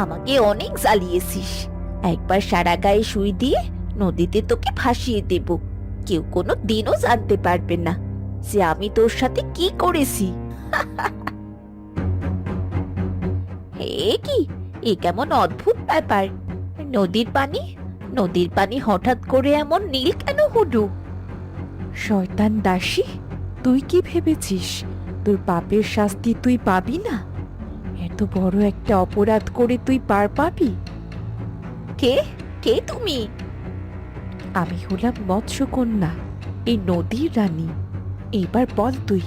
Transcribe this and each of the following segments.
আমাকে অনেক জ্বালিয়েছিস। একবার সারা গায়ে সুই দিয়ে নদীতে তোকে ভাসিয়ে দেব। কেউ কোনো দিনও জানতে পারবে না যে আমি তোর সাথে কি করেছি। হে কি, এ কেমন অদ্ভুত ব্যাপার! নদীর পানি নদীর পানি হঠাৎ করে এমন নীল কেন হলো? শয়তান দাসী, তুই কি ভেবেছিস তোর পাপের শাস্তি তুই পাবি না? এত বড় একটা অপরাধ করে তুই পার পাবি? কে কে তুমি? আমি হলাম মৎস্যকন্যা, এই নদীর রানী। এবার বল তুই,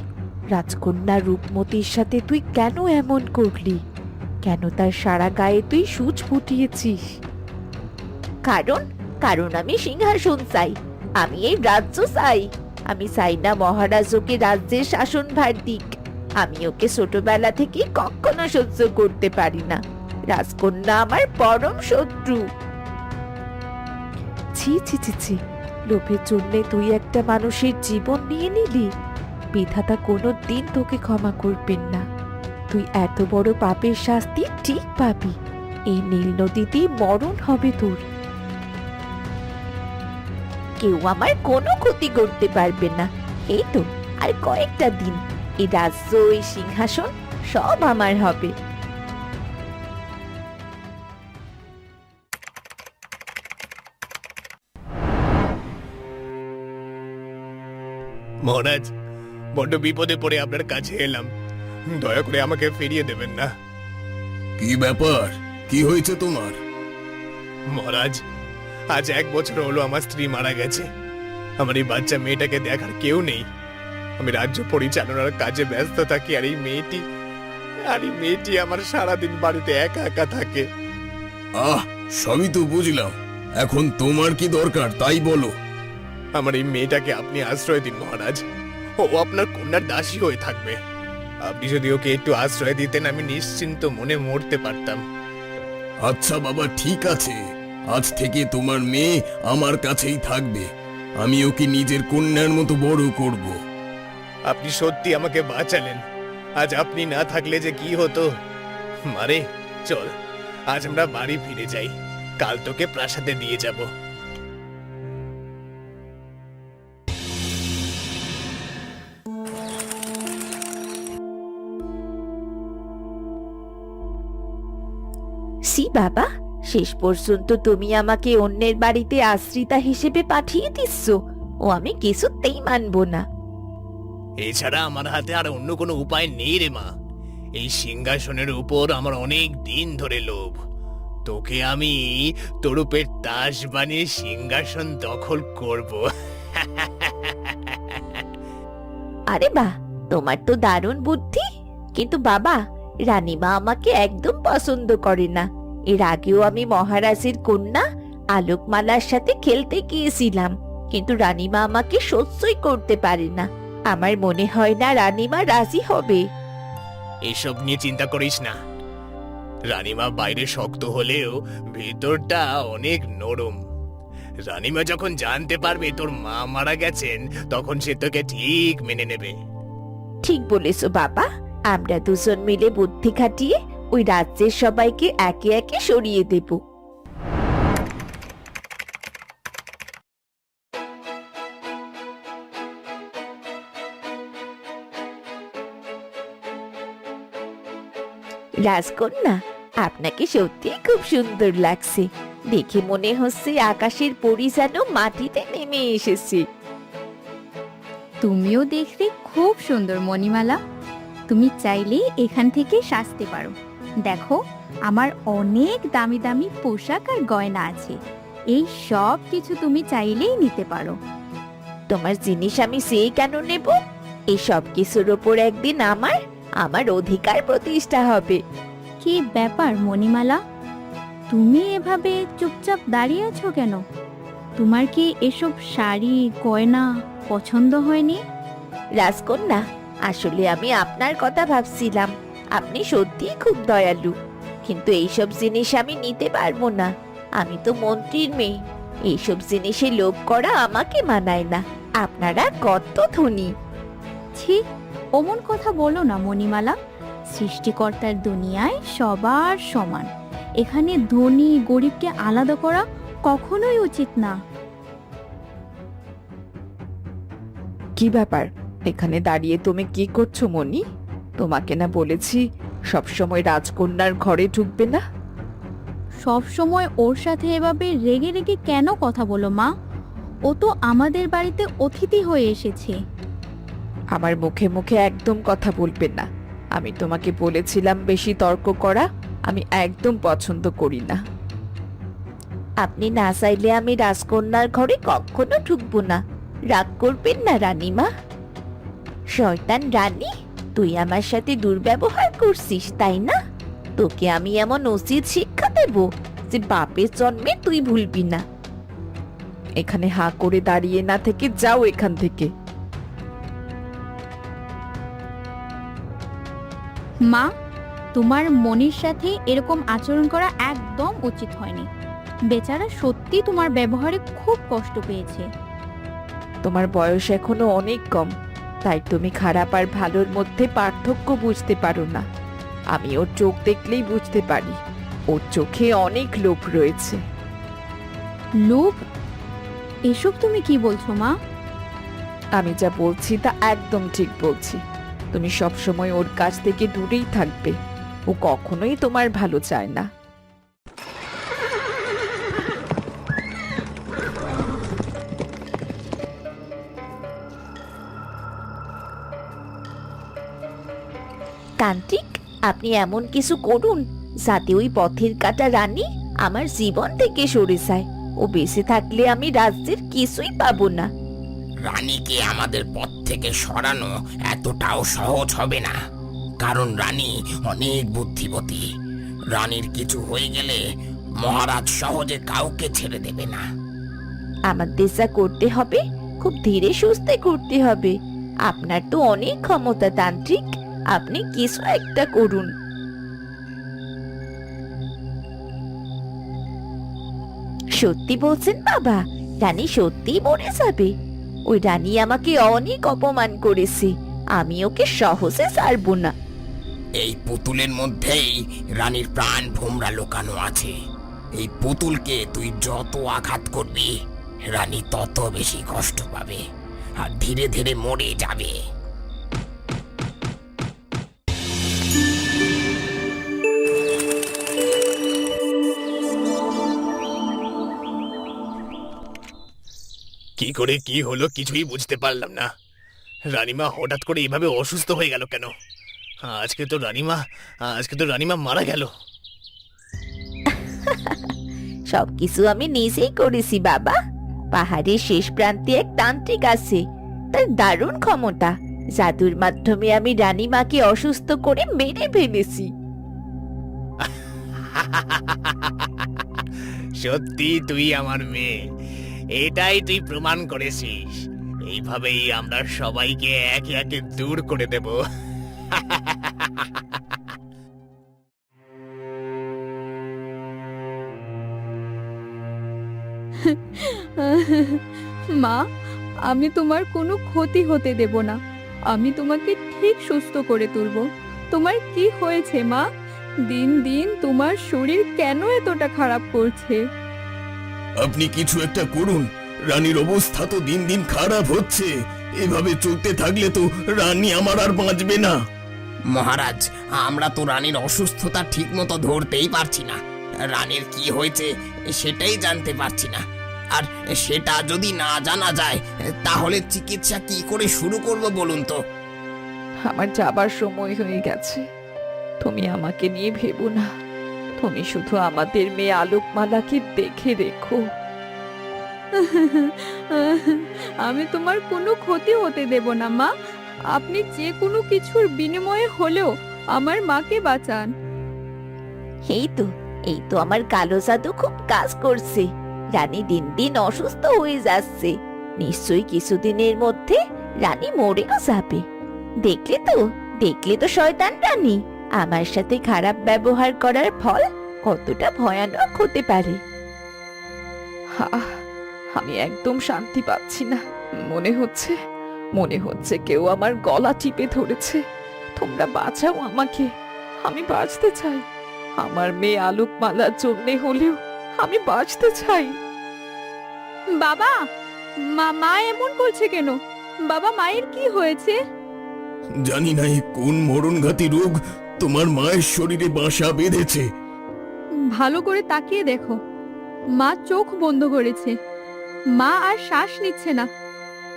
রাজকন্যা রূপমতির সাথে তুই কেন এমন করলি? কেন তার সারা গায়ে তুই সূচ ফুটিয়েছিস? কারণ কারণ আমি সিংহাসন চাই। আমি এই রাজ্য চাই। আমি চাই না মহারাজ ওকে রাজ্যের শাসনভার দিক। আমি ওকে ছোটবেলা থেকে কখনো সহ্য করতে পারি না। রাজকন্যা আমার পরম শত্রু। ছি ছি ছি ছি, লোভের জন্যে তুই একটা মানুষের জীবন নিয়ে নিলি। বিধাতা কোনো দিন তোকে ক্ষমা করবেন না। তুই এত বড় পাপের শাস্তি ঠিক পাবি। এই নীল নদীতেই মরণ হবে তোর। কেউ আমার কোনো ক্ষতি করতে পারবে না। এই তো আর কয়েকটা দিন, এই রাজ্য, এই সিংহাসন সব আমার হবে। মহারাজ, বড্ড বিপদে পড়ে আপনার কাছে এলাম। দয়া করে আমাকে ফিরিয়ে দেবেন না। কি ব্যাপার? কি হয়েছে তোমার? মহারাজ, আজ 1 বছর হলো আমার স্ত্রী মারা গেছে। আমার এই বাচ্চা মেয়েটাকে দেখার কেউ নেই। আমি রাজ্য পরিচালনার কাজে ব্যস্ত থাকি, আর এই মেয়েটি আমার সারাদিন বাড়িতে একা একা থাকে। সবই তো বুঝলাম। এখন তোমার কি দরকার তাই বলো। আমার এই মেয়েটাকে আপনি আশ্রয় দিন মহারাজ। ও আপনার কন্যার দাসী হয়ে থাকবে। আপনি যদি ওকে একটু আশ্রয় দিতেন, আমি নিশ্চিন্ত মনে মরতে পারতাম। আচ্ছা বাবা, ঠিক আছে। আজ থেকে তোমার মেয়ে আমার কাছেই থাকবে। আমি ওকে নিজের কন্যার মতো বড় করব। আপনি সত্যি আমাকে বাঁচালেন। আজ আপনি না থাকলে যে কি হতো। মারে, চল আজ আমরা বাড়ি ফিরে যাই। কাল তোকে প্রাসাদে দিয়ে যাব। সি বাবা, শেষ পর্যন্ত তুমি আমাকে অন্যের বাড়িতে আশ্রিতা হিসেবে পাঠিয়ে দিচ্ছ। ও আমি কিছুতেই মানবো না। এছাড়া আমার হাতে আর অন্য কোনো উপায় নেই রে মা। এই সিংহাসনের উপর আমার অনেক দিন ধরে লোভ। তোকে আমি তরুপের তাস বানিয়ে সিংহাসন দখল করব। আরে বাহ, তোমার তো দারুণ বুদ্ধি। কিন্তু বাবা, রানীমা আমাকে একদম পছন্দ করে না। এর আগেও আমি মহারাজের কন্যা আলোকমালার সাথে খেলতে গিয়েছিলাম, কিন্তু রানীমা আমাকে সহ্যই করতে পারে না। আমার মনে হয় না রানীমা রাজি হবে। এসব নিয়ে চিন্তা করিস না। রানীমা বাইরে শক্ত হলেও ভেতরটা অনেক নরম। রানীমা যখন জানতে পারবে তোর মা মারা গেছেন, তখন সে তোকে ঠিক মেনে নেবে। ঠিক বলেছো বাবা, আমরা দুজন মিলে বুদ্ধি খাটিয়ে ওই রাজ্যের সবাইকে একে একে সরিয়ে দেব। রাজকন্যা, আপনাকে সত্যি খুব সুন্দর লাগছে। দেখে মনে হচ্ছে আকাশের পরী যেন মাটিতে নেমে এসেছে। তুমিও দেখতে খুব সুন্দর মণিমালা। তুমি চাইলে এখান থেকে সাজতে পারো। দেখো, আমার অনেক দামি দামি পোশাক আর গয়না আছে। এই সব কিছু তুমি চাইলেই নিতে পারো। তোমার জিনিস আমি সেই কেন নেব? এই সব কিছুর ওপর একদিন আমার অধিকার প্রতিষ্ঠা হবে। কি ব্যাপার মণিমালা, তুমি এভাবে চুপচাপ দাঁড়িয়ে আছো কেন? তোমার কি এসব শাড়ি গয়না পছন্দ হয়নি? রাজকন্যা, আসলে আমি আপনার কথা ভাবছিলাম। আপনি সত্যিই খুব দয়ালু, কিন্তু এইসব জিনিস আমি নিতে পারবো না। আমি তো মন্ত্রীর মেয়ে। এইসব জিনিসে লোভ করা আমাকে মানায় না। আপনারা কত ধনী! ছি, অমন কথা বলো না মণিমালা। সৃষ্টিকর্তার দুনিয়ায় সবার সমান। এখানে ধনী গরিবকে আলাদা করা কখনোই উচিত না। কি ব্যাপার, এখানে দাঁড়িয়ে তুমি কি করছো মনি? তোমাকে না বলেছি সবসময় রাজকন্যার ঘরে ঢুকবে না? সব সময় ওর সাথে এভাবে রেগে রেগে কেন কথা বলো মা? ও তো আমাদের বাড়িতে অতিথি হয়ে এসেছে। আমার মুখে মুখে একদম কথা বলবে না। আমি তোমাকে বলেছিলাম বেশি তর্ক করা আমি একদম পছন্দ করি না। আপনি না চাইলে আমি রাজকন্যার ঘরে কখনো ঢুকবো না। রাগ করবেন না রানীমা। শয়তান রানী, তুই আমার সাথে দুর্ব্যবহার করছিস তাই না? তোকে আমি এমন উচিত শিক্ষা দেব যে বাপের জন্মে তুই ভুলবি না। এখানে হাঁ করে দাঁড়িয়ে না থেকে যাও এখান থেকে। মা, তোমার মনির সাথে এরকম আচরণ করা একদম উচিত হয়নি। বেচারা সত্যি তোমার ব্যবহারে খুব কষ্ট পেয়েছে। তোমার বয়স এখনো অনেক কম, তাই তুমি খারাপ আর ভালোর মধ্যে পার্থক্য বুঝতে পারো না। আমি ওর চোখ দেখলেই বুঝতে পারি ওর চোখে অনেক লোভ রয়েছে। লোভ? এসব তুমি কি বলছো মা? আমি যা বলছি তা একদম ঠিক বলছি। তুমি সবসময় ওর কাছ থেকে দূরেই থাকবে। ও কখনোই তোমার ভালো চায় না। তান্ত্রিক, আপনি এমন কিছু করুন যাতে ওই পথের কাটা রানী আমার জীবন থেকে সরে যায়। ও বেঁচে থাকলে আমি রাজ্যের কিছুই পাবো না। রানীকে আমাদের পথ থেকে সরানো এতটাও সহজ হবে না, কারণ রানী অনেক বুদ্ধিমতী। রানীর কিছু হয়ে গেলে মহারাজ সহজে কাউকে ছেড়ে দেবে না। আমাদের যা করতে হবে খুব ধীরে সুস্থে করতে হবে। আপনার তো অনেক ক্ষমতা তান্ত্রিক, আপনি কিছু একটা করুন। সত্যি বলছেন বাবা? রানী সত্যি মরে যাবে? ওই রানী আমাকে অনেক অপমান করেছে, আমি ওকে সহজে ছাড়বো না। এই পুতুলের মধ্যেই রানীর প্রাণ ভোমরা লুকানো আছে। এই পুতুলকে তুই যত আঘাত করবি রানী তত বেশি কষ্ট পাবে আর ধীরে ধীরে মরে যাবে। কি করে কি হলো কিছুই বুঝতে পারলাম না। রানীমা হঠাৎ করে এভাবে অসুস্থ হয়ে গেল কেন? আজকে তো রানীমা মারা গেল। সবকিছু আমি নিজেই করেছি বাবা। পাহাড়ের শেষ প্রান্তে এক তান্ত্রিক আছে, তার দারুণ ক্ষমতা। জাদুর মাধ্যমে আমি রানীমাকে অসুস্থ করে মেরে ফেলেছি। সত্যি তুই আমার মেয়ে, এটাই তুই প্রমাণ করেছিস। এইভাবেই আমরা সবাইকে একে একে দূর করে দেব। মা, আমি তোমার কোনো ক্ষতি হতে দেব না। আমি তোমাকে ঠিক সুস্থ করে তুলব। তোমার কি হয়েছে মা? দিন দিন তোমার শরীর কেন এতটা খারাপ করছে? আপনি কিছু একটা করুন। রানীর অবস্থা তো দিন দিন খারাপ হচ্ছে। এভাবে চলতে থাকলে তো রানী আমার আর বাঁচবে না। মহারাজ, আমরা তো রানীর অসুস্থতা ঠিক মতো ধরতেই পারছি না। রানীর কি হয়েছে সেটাই জানতে পারছি না। আর সেটা যদি না জানা যায় তাহলে চিকিৎসা কি করে শুরু করব বলুন তো? আমার যাবার সময় হয়ে গেছে। তুমি আমাকে নিয়ে ভেবো না। তুমি শুধু আমাদের মেয়ে আলোকমালাকে দেখে রেখো। আমি তোমার কোনো ক্ষতি হতে দেব না মা। আপনি যে কোনো কিছুর বিনিময়ে হলেও আমার মাকে বাঁচান। এই তো আমার কালো জাদু খুব কাজ করছে। রানী দিন দিন অসুস্থ হয়ে যাচ্ছে। নিশ্চয়ই কিছুদিনের মধ্যে রানী মরেও যাবে। দেখলে তো শয়তান রানী আমার সাথে খারাপ ব্যবহার করার ফল কতটা ভয়ানক হতে পারে। আমি একদম শান্তি পাচ্ছি না। মনে হচ্ছে কেউ আমার গলা টিপে ধরেছে। তোমরা বাঁচাও আমাকে, আমি বাঁচতে চাই। আমার মেয়ে আলোকমালার জন্যে হলেও আমি বাঁচতে চাই। বাবা, মা এমন করছে কেন? বাবা, মায়ের কি হয়েছে? জানি না এ কোন মরণঘাতী রোগ তোমার মায়ের শরীরে বাসা বেঁধেছে। ভালো করে তাকিয়ে দেখো, মা চোখ বন্ধ করেছে, মা আর শ্বাস নিচ্ছে না।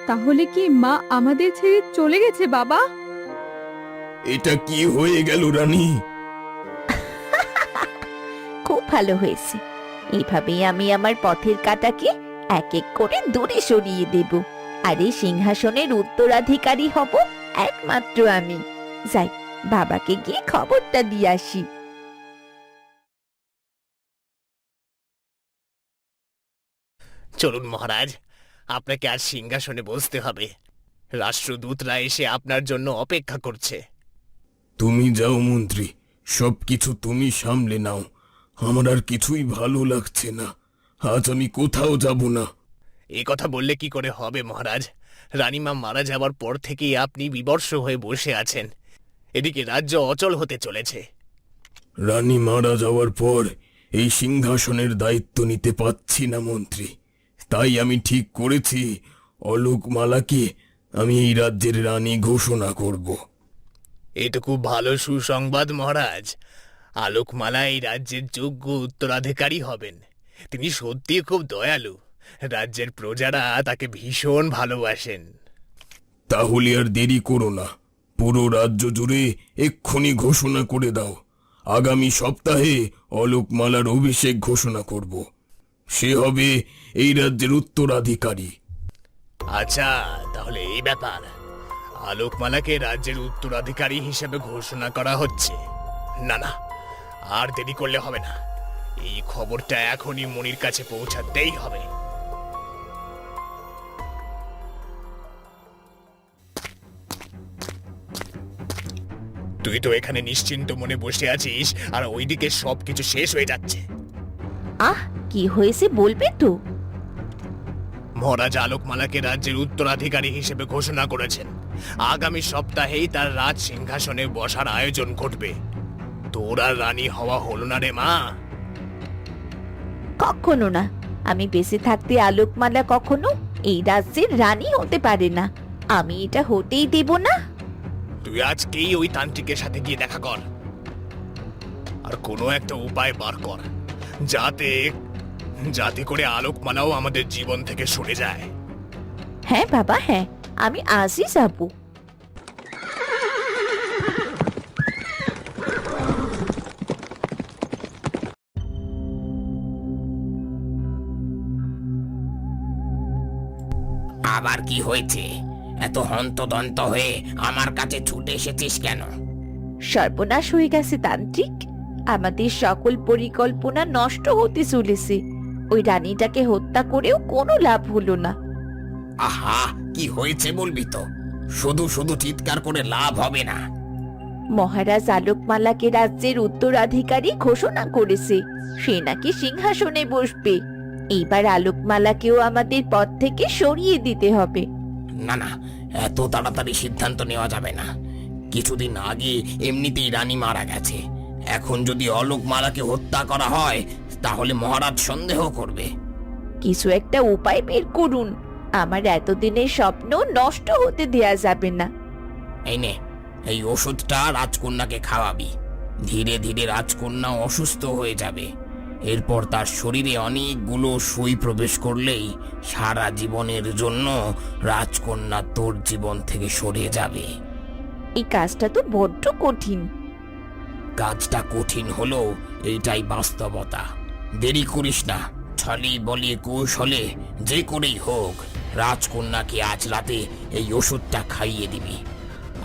তাহলে কি মা আমাদের ছেড়ে চলে গেছে বাবা? এটা কি হয়ে গেল রানী? খুব ভালো হয়েছে। এইভাবেই আমি আমার পথের কাঁটাকে এক এক করে দূরে সরিয়ে দেব, আর এই সিংহাসনের উত্তরাধিকারী হব একমাত্র আমি। যাই, বাবাকে গিয়ে খবরটা দিয়ে আসি। চলুন মহারাজ, আপনাকে আজ সিংহাসনে বসতে হবে। রাষ্ট্রদূতরা এসে আপনার জন্য অপেক্ষা করছে। তুমি যাও মন্ত্রী, সবকিছু তুমি সামলে নাও। আমার আর কিছুই ভালো লাগছে না। আজ আমি কোথাও যাব না। এ কথা বললে কি করে হবে মহারাজ? রানীমা মারা যাওয়ার পর থেকেই আপনি বিবর্ষ হয়ে বসে আছেন। এদিকে রাজ্য অচল হতে চলেছে। রানী মারা যাওয়ার পর এই সিংহাসনের দায়িত্ব নিতে পাচ্ছি না মন্ত্রী। তাই আমি ঠিক করেছি অলোকমালাকে আমি এই রাজ্যের রানী ঘোষণা করব। এটুকু ভালো সুসংবাদ মহারাজ। আলোকমালা এই রাজ্যের যোগ্য উত্তরাধিকারী হবেন। তিনি সত্যিই খুব দয়ালু। রাজ্যের প্রজারা তাকে ভীষণ ভালোবাসেন। তাহলে আর দেরি করো না, পুরো রাজ্য জুড়ে এক্ষুনি ঘোষণা করে দাও। আগামী সপ্তাহে অলোকমালার অভিষেক ঘোষণা করব। সে হবে এই রাজ্যের উত্তরাধিকারী। আচ্ছা, তাহলে এই ব্যাপার। আলোকমালাকে রাজ্যের উত্তরাধিকারী হিসেবে ঘোষণা করা হচ্ছে। না না, আর দেরি করলে হবে না। এই খবরটা এখনই মনির কাছে পৌঁছাতেই হবে। তুই তো এখানে নিশ্চিন্ত মনে বসে আছিস, আর ওইদিকে সবকিছু শেষ হয়ে যাচ্ছে। আহ, কি হয়েছে বলবে তো? মহারাজ আলোকমালাকে রাজ্যের উত্তরাধিকারী হিসেবে ঘোষণা করেছেন। আগামী সপ্তাহেই তার রাজ সিংহাসনে বসার আয়োজন ঘটবে। তোর আর রানী হওয়া হলো না রে মা। কখনো না। আমি বেঁচে থাকতে আলোকমালা কখনো এই রাজ্যের রানী হতে পারে না। আমি এটা হতেই দেব না। তুই আজকেই ওই তান্ত্রিকের সাথে গিয়ে দেখা কর, আর কোনো একটা উপায় বার কর যাতে যাতে করে আলোকমালাও আমাদের জীবন থেকে সরে যায়। হ্যাঁ বাবা, হ্যাঁ, আমি আজই যাব। আবার কি হয়েছে? এত হন্তদন্ত হয়ে আমার কাছে ছুটে এসেছিস কেন? সর্বনাশ হয়ে গেছে তান্ত্রিক। আমাদের সকল পরিকল্পনা নষ্ট হতে চলেছে। ওই রানীটাকে হত্যা করেও কোনো লাভ হলো না। আহা, কি হয়েছে বলবি তো? শুধু শুধু চিৎকার করে লাভ হবে না। মহারাজ আলোকমালাকে রাজ্যের উত্তরাধিকারী ঘোষণা করেছে। সে নাকি সিংহাসনে বসবে। এইবার আলোকমালাকেও আমাদের পথ থেকে সরিয়ে দিতে হবে। না না, এত তাড়াতাড়ি সিদ্ধান্ত নেওয়া যাবে না। কিছুদিন আগে এমনিতেই রানী মারা গেছে। এখন যদি অলোকমালাকে হত্যা করা হয় তাহলে মহারাজ সন্দেহ করবে। কিছু একটা উপায় বের করুন। আমার এতদিনের স্বপ্ন নষ্ট হতে দেয়া যাবে না। এই নে, এই ওষুধটা রাজকন্যাকে খাওয়াবি। ধীরে ধীরে রাজকন্যা অসুস্থ হয়ে যাবে। এরপর তার শরীরে অনেকগুলো সুই প্রবেশ করলেই সারা জীবনের জন্য রাজকন্যা তোর জীবন থেকে সরে যাবে। এই কাজটা তো বড্ড কঠিন। কাজটা কঠিন হলেও এইটাই বাস্তবতা। দেরি করিস না, ছলে বলে কৌশলে যে করেই হোক রাজকন্যাকে আজ রাতে এই ওষুধটা খাইয়ে দিবি।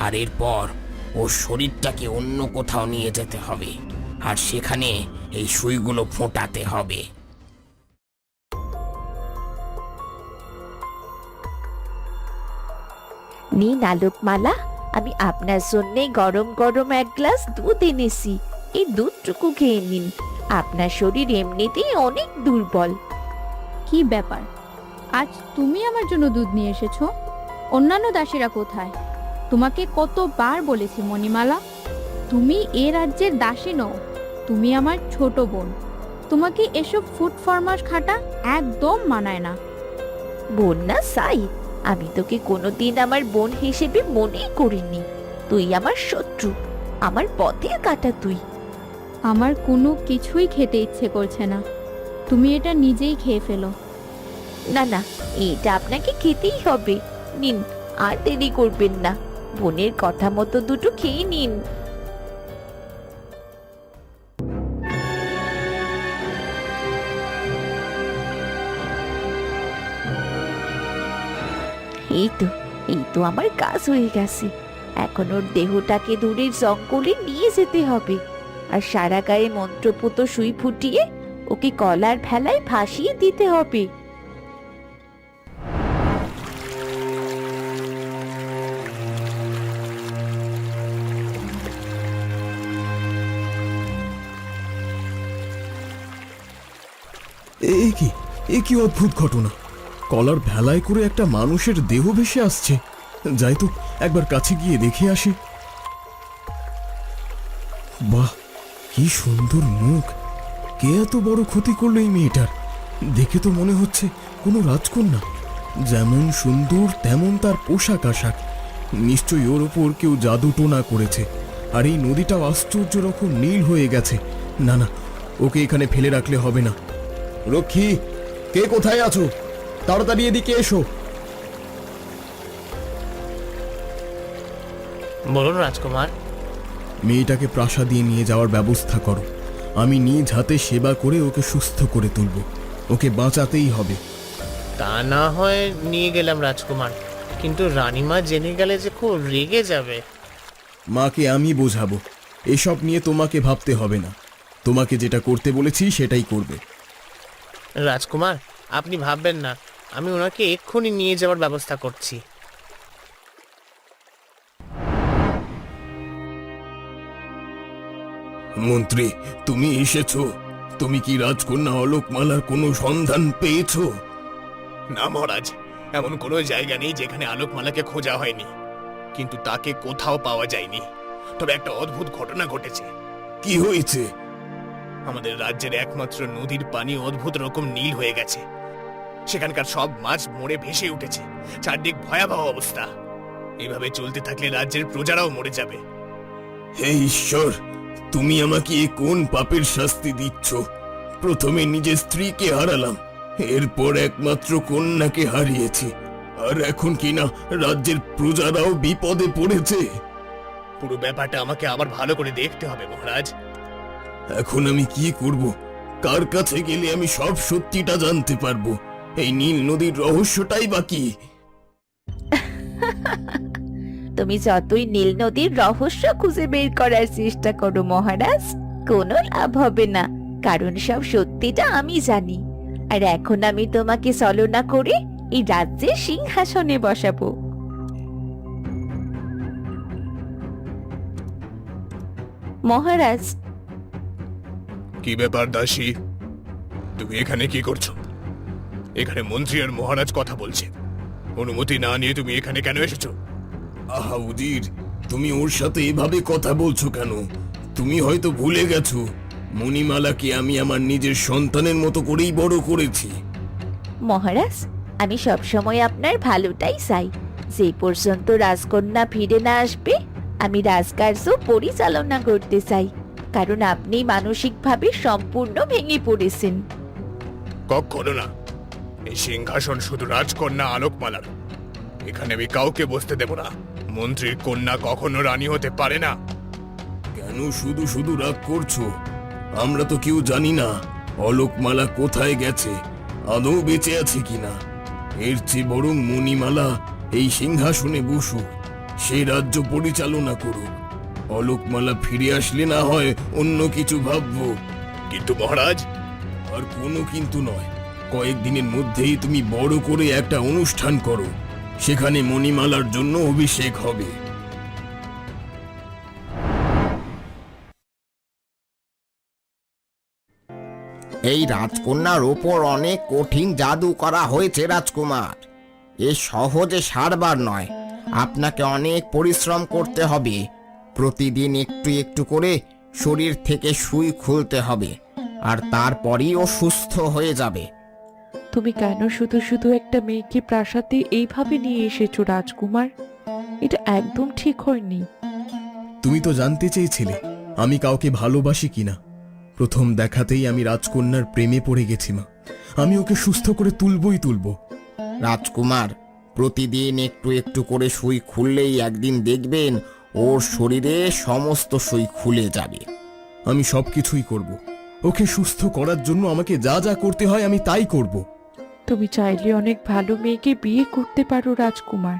আর এরপর ওর শরীরটাকে অন্য কোথাও নিয়ে যেতে হবে, আর সেখানে এই সুইগুলো ফোটাতে হবে। নিন আলোকমালা, আমি আপনার জন্য গরম গরম এক গ্লাস দুধ এনেছি। এই দুধটুকু খেয়ে নিন। আপনার শরীর এমনিতেই অনেক দুর্বল। কি ব্যাপার, আজ তুমি আমার জন্য দুধ নিয়ে এসেছো? অন্যান্য দাসীরা কোথায়? তোমাকে কতবার বলেছি মণিমালা, তুমি এ রাজ্যের দাসী নও, তুমি আমার ছোট বোন, তোমাকে এসব ফুড ফরমাস খাটা একদম মানায় না। বোন না সাই, আমি তোকে কোনোদিন আমার বোন হিসেবে মনেই করিনি। তুই আমার শত্রু, আমার পথের কাঁটা তুই। আমার কোনো কিছুই খেতে ইচ্ছে করছে না, তুমি এটা নিজেই খেয়ে ফেলো। না না, এটা আপনাকে খেতেই হবে। নিন, আর দেরি করবেন না, বোনের কথা মতো দুটো খেয়ে নিন। এই তো আমার কাজ হয়ে গেছে। এখন ওর দেহটাকে দূরের জঙ্গলে নিয়ে যেতে হবে, আর সারা গায়ে মন্ত্রপুত সুই ফুটিয়ে ওকে কলার ভেলায় ভাসিয়ে দিতে হবে। এ কি অদ্ভুত ঘটনা! কলার ভেলায় করে একটা মানুষের দেহ ভেসে আসছে। যাই তো একবার কাছে গিয়ে দেখে আসি। বাহ, কি সুন্দর মুখ! কে এত বড় ক্ষতি করলো এই মেয়েটার? দেখে তো মনে হচ্ছে কোনো রাজকন্যা। যেমন সুন্দর তেমন তার পোশাক আশাক। নিশ্চয়ই ওর ওপর কেউ জাদু টোনা করেছে। আর এই নদীটাও আশ্চর্য রকম নীল হয়ে গেছে। না না, ওকে এখানে ফেলে রাখলে হবে না। রক্ষী, কে কোথায় আছো? তাড়াতাড়ি এদিকে এসো। বলুন রাজকুমার। মেয়েটাকে প্রাসাদে নিয়ে যাওয়ার ব্যবস্থা করো। আমি নিজ হাতে সেবা করে ওকে সুস্থ করে তুলব। ওকে বাঁচাতেই হবে। তা না হয় নিয়ে গেলাম রাজকুমার, কিন্তু রানীমা জেনে গেলে যে খুব রেগে যাবে। মাকে আমি বোঝাবো। এসব নিয়ে তোমাকে ভাবতে হবে না। তোমাকে যেটা করতে বলেছি সেটাই করবে। রাজকুমার, আপনি ভাববেন না, আমি ওনাকে এক্ষুনি নিয়ে যাওয়ার ব্যবস্থা করছি। মন্ত্রী, তুমি এসেছো? তুমি কি রাজকন্যা অলোকমালার কোনো সন্ধান পেয়েছো? না মহারাজ, এমন কোনো জায়গা নেই যেখানে আলোকমালাকে খোঁজা হয়নি, কিন্তু তাকে কোথাও পাওয়া যায়নি। তবে একটা অদ্ভুত ঘটনা ঘটেছে। কি হয়েছে? আমাদের রাজ্যের একমাত্র নদীর পানি অদ্ভুত রকম নীল হয়ে গেছে। সেখানকার সব মাছ মরে ভেসে উঠেছে। চারদিক ভয়াবহ অবস্থা। এভাবে চলতে থাকলে রাজ্যের প্রজারাও মরে যাবে। হে ঈশ্বর, তুমি আমাকে এ কোন পাপের শাস্তি দিচ্ছ? প্রথমে নিজের স্ত্রীকে হারালাম, এরপর একমাত্র কন্যাকে হারিয়েছি, আর এখন কিনা রাজ্যের প্রজারাও বিপদে পড়েছে। পুরো ব্যাপারটা আমাকে আবার ভালো করে দেখতে হবে মহারাজ। এখন আমি কি করব? কার কাছে গেলে আমি সব সত্যিটা জানতে পারবো? এই নীল নদীর রহস্যটাই বাকি। তুমি যতই নীল নদীর রহস্য খুঁজে বের করার চেষ্টা করো মহারাজ, কোনো লাভ হবে না, কারণ সব সত্যিটা আমি জানি। আর এখন আমি তোমাকে ছলনা করে এই রাজ্যের সিংহাসনে বসাবো। মহারাজ, কি ব্যাপার দাসী, তুমি এখানে কি করছো? এখানে মন্ত্রী আর মহারাজ কথা বলছে। অনুমতি না নিয়ে তুমি এখানে কেন এসেছো? আহা উজির, তুমি ওর সাথে এভাবে কথা বলছো কেন? তুমি হয়তো ভুলে গেছো মণিমালাকে আমি আমার নিজের সন্তানের মতো করেই বড় করেছি। মহারাজ, আমি সব সময় আপনার ভালোটাই চাই। যে পর্যন্ত রাজকন্যা ফিরে না আসবে আমি রাজকার্য পরিচালনা করতে চাই, কারণ আপনি মানসিকভাবে সম্পূর্ণ ভেঙে পড়েছেন। কখনো না। এই সিংহাসন শুধু রাজকন্যা আলোকমালার। এখানে আমি কাউকে বসতে দেব না। মন্ত্রীর কন্যা কখনো রানী হতে পারে না। কেন শুধু শুধু রাগ করছো? আমরা তো কেউ জানি না অলোকমালা কোথায় গেছে, আদৌ বেঁচে আছে কিনা। এর চেয়ে বরং মণিমালা এই সিংহাসনে বসুক, সে রাজ্য পরিচালনা করুক। অলোকমালা ফিরে আসলে না হয় অন্য কিছু ভাববো। কিন্তু মহারাজ, আর কোনো কিন্তু নয়। কয়েকদিনের মধ্যেই তুমি বড় করে একটা অনুষ্ঠান করো, সেখানে মণিমালার জন্য অভিষেক হবে। এই রাজকন্যার ওপর অনেক কঠিন জাদু করা হয়েছে রাজকুমার। এ সহজে সারবার নয়, আপনাকে অনেক পরিশ্রম করতে হবে। প্রতিদিন একটু একটু করে শরীর থেকে সুই খুলতে হবে, আর তারপরই ও সুস্থ হয়ে যাবে। তুমি কেন শুধু শুধু একটা মেয়েকে প্রাসাদে এইভাবে নিয়ে এসেছো রাজকুমার? এটা একদম ঠিক হয়নি। তুমি তো জানতে চেয়েছিলে আমি কাউকে ভালোবাসি কিনা। প্রথম দেখাতেই আমি রাজকন্যার প্রেমে পড়ে গেছি মা। আমি ওকে সুস্থ করে তুলবই তুলবো। রাজকুমার, প্রতিদিন একটু একটু করে সুই খুললেই একদিন দেখবেন ওর শরীরে সমস্ত সুই খুলে যাবে। আমি সবকিছুই করব। ওকে সুস্থ করার জন্য আমাকে যা যা করতে হয় আমি তাই করব। তুমি চাইলে অনেক ভালো মেয়েকে বিয়ে করতে পারো রাজকুমার।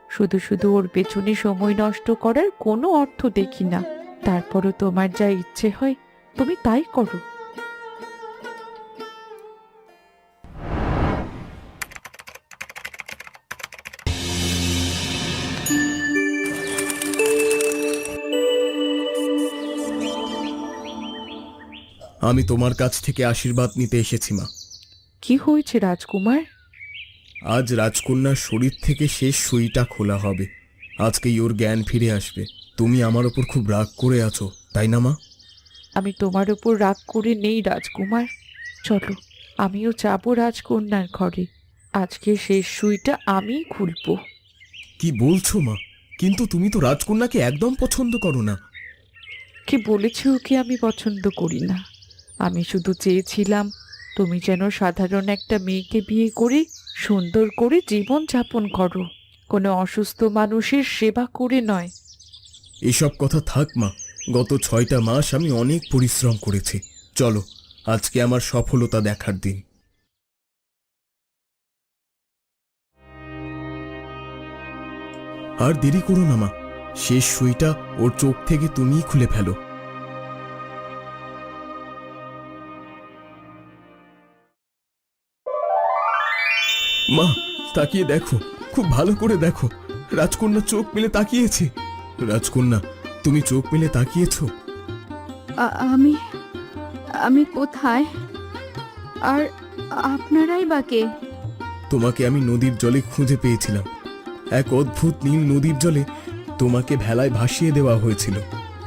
শুধু শুধু ওর পেছনে সময় নষ্ট করার কোনো অর্থ দেখি না। তারপরও তোমার যা ইচ্ছে হয় তুমি তাই করো। আমি তোমার কাছ থেকে আশীর্বাদ নিতে এসেছি মা। কি হয়েছে রাজকুমার? আজ রাজকন্যার শরীর থেকে শেষ সুইটা খোলা হবে। আজকেই ওর জ্ঞান ফিরে আসবে। তুমি আমার ওপর খুব রাগ করে আছো, তাই না মা? আমি তোমার উপর রাগ করে নেই রাজকুমার। চলো, আমিও যাবো রাজকন্যার ঘরে। আজকে শেষ সুইটা আমিই খুলবো। কি বলছো মা? কিন্তু তুমি তো রাজকন্যাকে একদম পছন্দ করো না। কে বলেছে ওকে আমি পছন্দ করি না? আমি শুধু চেয়েছিলাম তুমি যেন সাধারণ একটা মেয়েকে বিয়ে করে সুন্দর করে জীবন যাপন করো, কোনো অসুস্থ মানুষের সেবা করে নয়। এসব কথা থাক মা। গত 6টা মাস আমি অনেক পরিশ্রম করেছি। চলো, আজকে আমার সফলতা দেখার দিন। আর দেরি করো না মা। শেষ সুইটা ওর চোখ থেকে তুমিই খুলে ফেলো। মা, তাকিয়ে দেখো, খুব ভালো করে দেখো। রাজকন্যা চোখ মেলে তাকিয়েছে। রাজকন্যা, তুমি চোখ মেলে তাকিয়েছো? আমি আমি কোথায়? আর আপনারাই বা কে? তোমাকে আমি নদীর জলে খুঁজে পেয়েছিলাম। এক অদ্ভুত নীল নদীর জলে তোমাকে ভেলায় ভাসিয়ে দেওয়া হয়েছিল।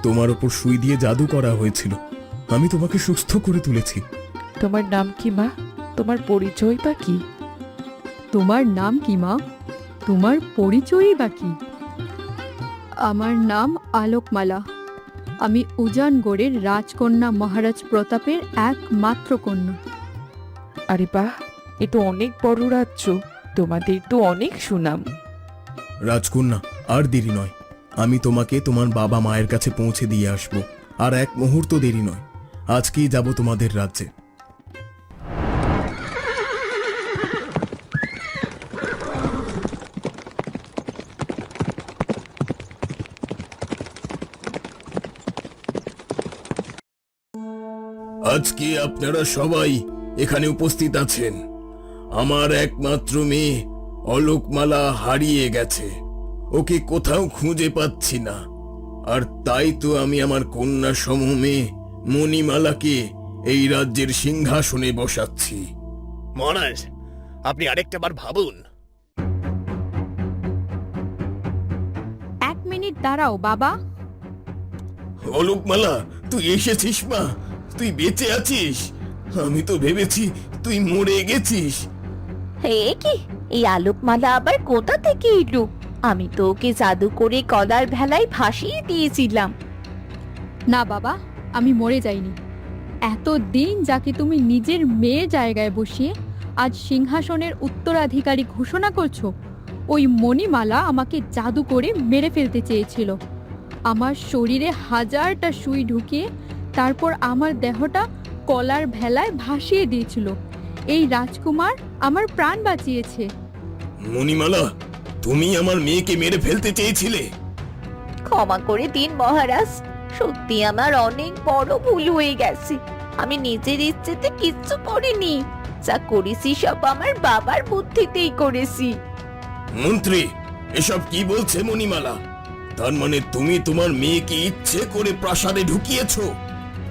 তোমার ওপর সুই দিয়ে জাদু করা হয়েছিল। আমি তোমাকে সুস্থ করে তুলেছি। তোমার নাম কি মা? তোমার পরিচয় বা কি? তোমার নাম কি মা? তোমার পরিচয়ই বা কি? আমার নাম আলোকমালা। আমি উজানগড়ের রাজকন্যা মহারাজ প্রতাপের একমাত্র কন্যা। আরে বাহ, এ তো অনেক বড় রাজ্য। তোমাদের তো অনেক সুনাম। রাজকন্যা, আর দেরি নয়। আমি তোমাকে তোমার বাবা মায়ের কাছে পৌঁছে দিয়ে আসব। আর এক মুহূর্ত দেরি নয়। আজকেই যাব তোমাদের রাজ্যে। আজকে আপনারা সবাই এখানে উপস্থিত আছেন। আমার একমাত্র মেয়ে অলোকমালা হারিয়ে গেছে। ওকে কোথাও খুঁজে পাচ্ছি না। আর তাই তো আমি আমার কন্যা সম মেয়ে মণিমালাকে এই রাজ্যের সিংহাসনে বসাচ্ছি। মহারাজ, আপনি আরেকটা বার ভাবুন। 1 মিনিট দাঁড়াও বাবা। অলোকমালা, তুই এসেছিস মা? তুই বেঁচে আছিস? আমি তো ভেবেছি তুই মরে গেছিস। হে কি, এই আলোকমালা আবার কোথা থেকে এলো? আমি তো ওকে জাদু করে কলার ভেলায় ভাসিয়ে দিয়েছিলাম। না বাবা, আমি মরে যাইনি। এতদিন যাকে তুমি নিজের মেয়ের জায়গায় বসিয়ে আজ সিংহাসনের উত্তরাধিকারী ঘোষণা করছো, ওই মণিমালা আমাকে জাদু করে মেরে ফেলতে চেয়েছিল। আমার শরীরে 1000টা সুই ঢুকিয়ে তারপর আমার দেহটা কলার ভেলায় ভাসিয়ে দিয়েছিল। এই রাজকুমার আমার প্রাণ বাঁচিয়েছে। মণিমালা, তুমি আমার মেয়েকে মেরে ফেলতে চেয়েছিলে? ক্ষমা করে দিন মহারাজ, সত্যি আমার অনেক বড় ভুল হয়ে গেছে। আমি নিজের ইচ্ছেতে কিচ্ছু করিনি। যা করেছি সব আমার বাবার বুদ্ধিতেই করেছি। মন্ত্রী, এসব কি বলছে মণিমালা? তার মানে তুমি তোমার মেয়েকে ইচ্ছে করে প্রাসাদে ঢুকিয়েছো?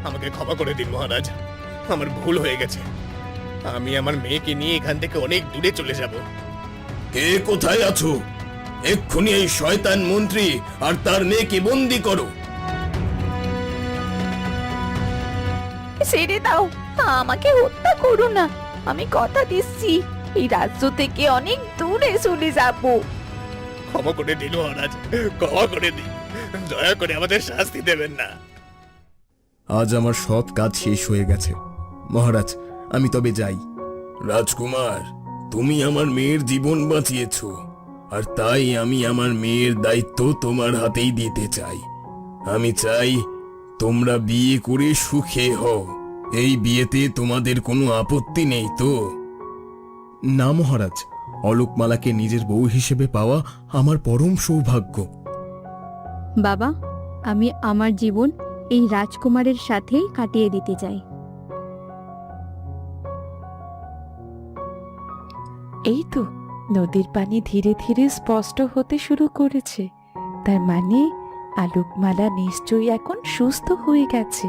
আমাকে ক্ষমা করে দিন মহারাজ, আমার ভুল হয়ে গেছে। আমি আমার মেয়েকে নিয়ে এখান থেকে অনেক দূরে চলে যাব। কে কোথায় আছো? এক্ষুনি এই শয়তান মন্ত্রী আর তার মেয়েকে বন্দি করো। ছেড়ে দাও, আমাকে হত্যা করো না। আমি কথা দিচ্ছি এই রাজ্য থেকে অনেক দূরে চলে যাব। ক্ষমা করে দিন মহারাজ, ক্ষমা করে দিন, দয়া করে আমাদের শাস্তি দেবেন না। আজ আমার সব কাজ শেষ হয়ে গেছে মহারাজ, আমি তবে যাই। রাজকুমার, তুমি আমার মেয়ের জীবন বাঁচিয়েছ, আর তাই আমি আমার মেয়ের দায়িত্ব তোমার হাতেই দিতে চাই। আমি চাই তোমরা বিয়ে করে সুখে হও। এই বিয়েতে তোমাদের কোনো আপত্তি নেই তো? না মহারাজ, অলোকমালাকে নিজের বউ হিসেবে পাওয়া আমার পরম সৌভাগ্য। বাবা, আমি আমার জীবন এই রাজকুমারের সাথেই কাটিয়ে দিতে চাই। এই তো নদীর পানি ধীরে ধীরে স্পষ্ট হতে শুরু করেছে। তার মানে আলোকমালা নিশ্চয়ই এখন সুস্থ হয়ে গেছে।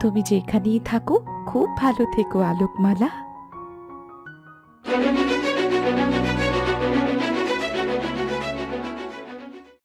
তুমি যেখানেই থাকো খুব ভালো থেকো আলোকমালা।